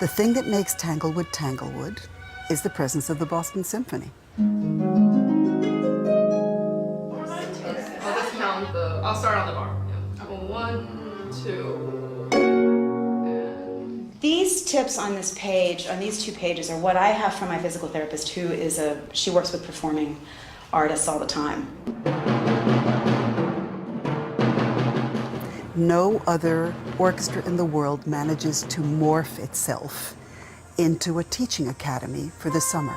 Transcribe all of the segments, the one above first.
The thing that makes Tanglewood Tanglewood is the presence of the Boston Symphony. I'll start on the bar. Yeah. 1, 2. These tips on this page, on these 2 pages, are what I have from my physical therapist, who is she works with performing artists all the time. No other orchestra in the world manages to morph itself into a teaching academy for the summer.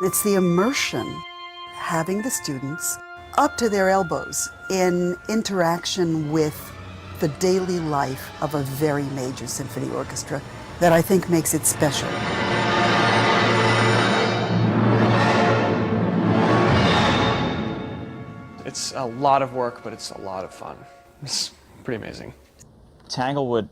It's the immersion, having the students up to their elbows in interaction with the daily life of a very major symphony orchestra, that I think makes it special. It's a lot of work, but it's a lot of fun. It's pretty amazing. Tanglewood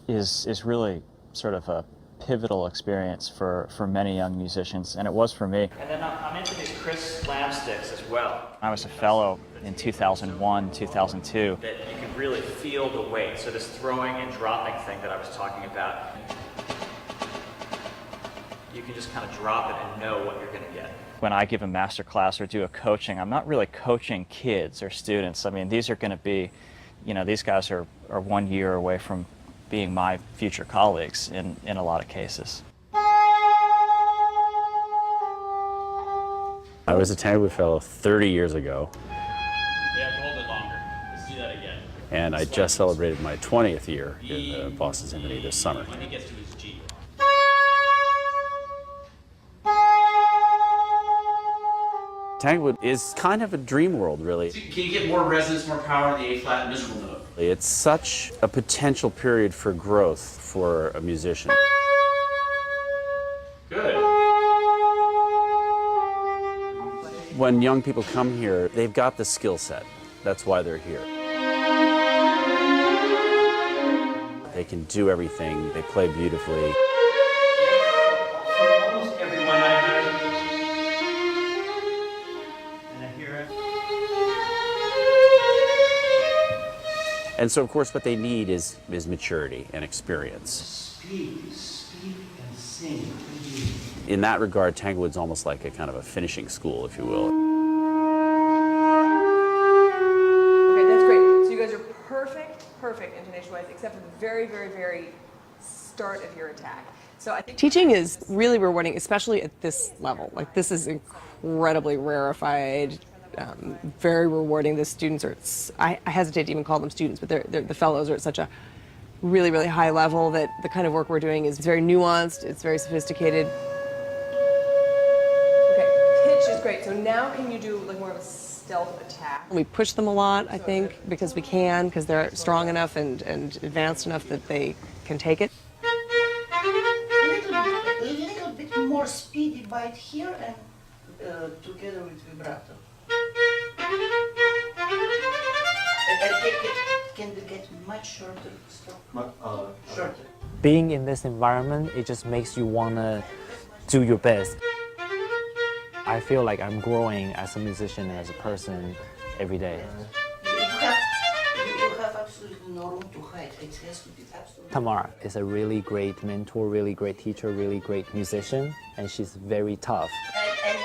is really sort of a pivotal experience for many young musicians, and it was for me. And then I'm into these Chris Lamb sticks as well. I was a fellow in 2001, 2002. That you can really feel the weight, so this throwing and dropping thing that I was talking about, you can just kind of drop it and know what you're going to get. When I give a master class or do a coaching, I'm not really coaching kids or students. I mean, these are going to be, these guys are 1 year away from being my future colleagues in a lot of cases. I was a Tanglewood Fellow 30 years ago. Yeah, hold it longer. Let's do that again. And I just celebrated my 20th year in the Boston Symphony this summer. When he gets to his G. Tanglewood is kind of a dream world, really. Can you get more resonance, more power in the A-flat miserable note? It's such a potential period for growth for a musician. Good. When young people come here, they've got the skill set. That's why they're here. They can do everything. They play beautifully. Almost everyone I heard. And I hear it. And so, of course, what they need is maturity and experience. Speak and sing. In that regard, Tanglewood's almost like a kind of a finishing school, if you will. Okay, that's great. So you guys are perfect intonation-wise, except for the very, very, very start of your attack. So I think teaching is really rewarding, especially at this level. Like, this is incredibly rarefied, very rewarding. The students are, I hesitate to even call them students, but the fellows are at such a really, really high level that the kind of work we're doing is very nuanced, it's very sophisticated. Okay, pitch is great. So now can you do like more of a stealth attack? We push them a lot, I think, because they're strong enough and advanced enough that they can take it. A little bit more speedy bite here and together with vibrato. Can we get much shorter stroke? Shorter. Being in this environment, it just makes you want to do your best. I feel like I'm growing as a musician and as a person every day. You have absolutely no room to hide. It has to be absolutely... Tamara is a really great mentor, really great teacher, really great musician, and she's very tough. And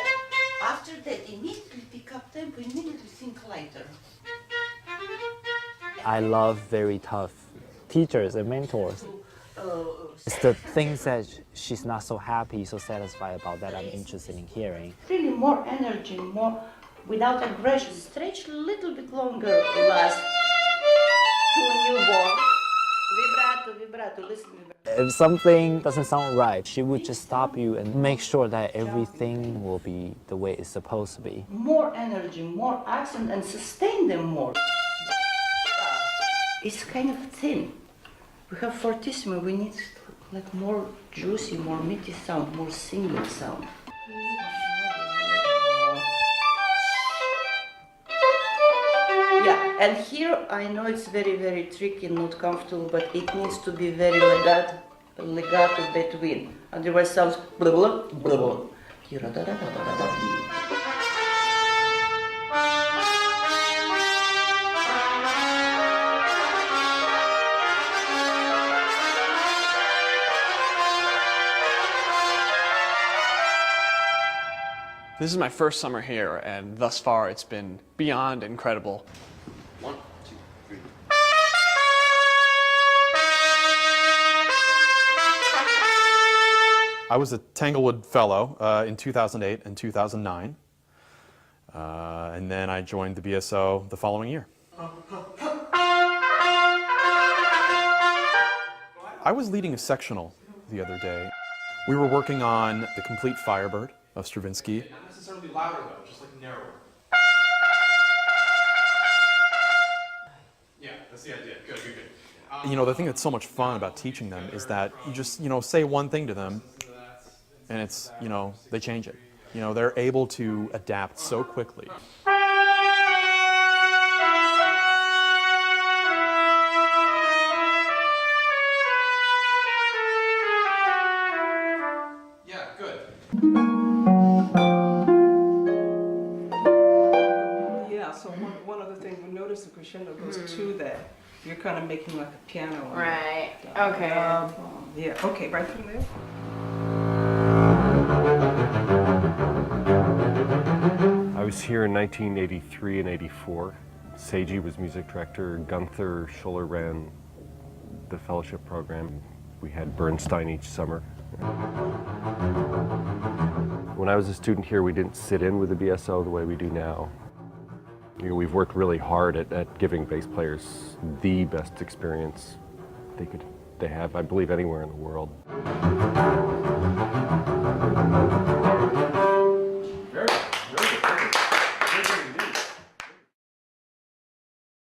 after that, immediately pick up tempo, immediately think lighter. I love very tough teachers and mentors. It's the things that she's not so happy, so satisfied about that I'm interested in hearing. Really more energy, more without aggression. Stretch a little bit longer last to a newborn. Vibrato, listen. If something doesn't sound right, she would just stop you and make sure that everything will be the way it's supposed to be. More energy, more accent, and sustain them more. It's kind of thin. We have fortissimo, we need like more juicy, more meaty sound, more singing sound. Yeah, and here I know it's very, very tricky and not comfortable, but it needs to be very legato between. Otherwise sounds blah blah blah blah. This is my first summer here, and thus far it's been beyond incredible. 1, 2, 3. I was a Tanglewood Fellow in 2008 and 2009, and then I joined the BSO the following year. I was leading a sectional the other day. We were working on the Complete Firebird of Stravinsky. Not necessarily louder though, just like narrower. Yeah, that's the idea. Good, good, good. You know, the thing that's so much fun about teaching them is that you just, say one thing to them and it's, they change it. They're able to adapt so quickly. Yeah, good. Yeah, so one other thing, we notice the crescendo goes to that. You're kind of making like a piano. Right. Okay. Yeah, okay, right from there. I was here in 1983 and 84. Seiji was music director. Gunther Schuller ran the fellowship program. We had Bernstein each summer. When I was a student here, we didn't sit in with the BSO the way we do now. We've worked really hard at giving bass players the best experience they have, I believe, anywhere in the world.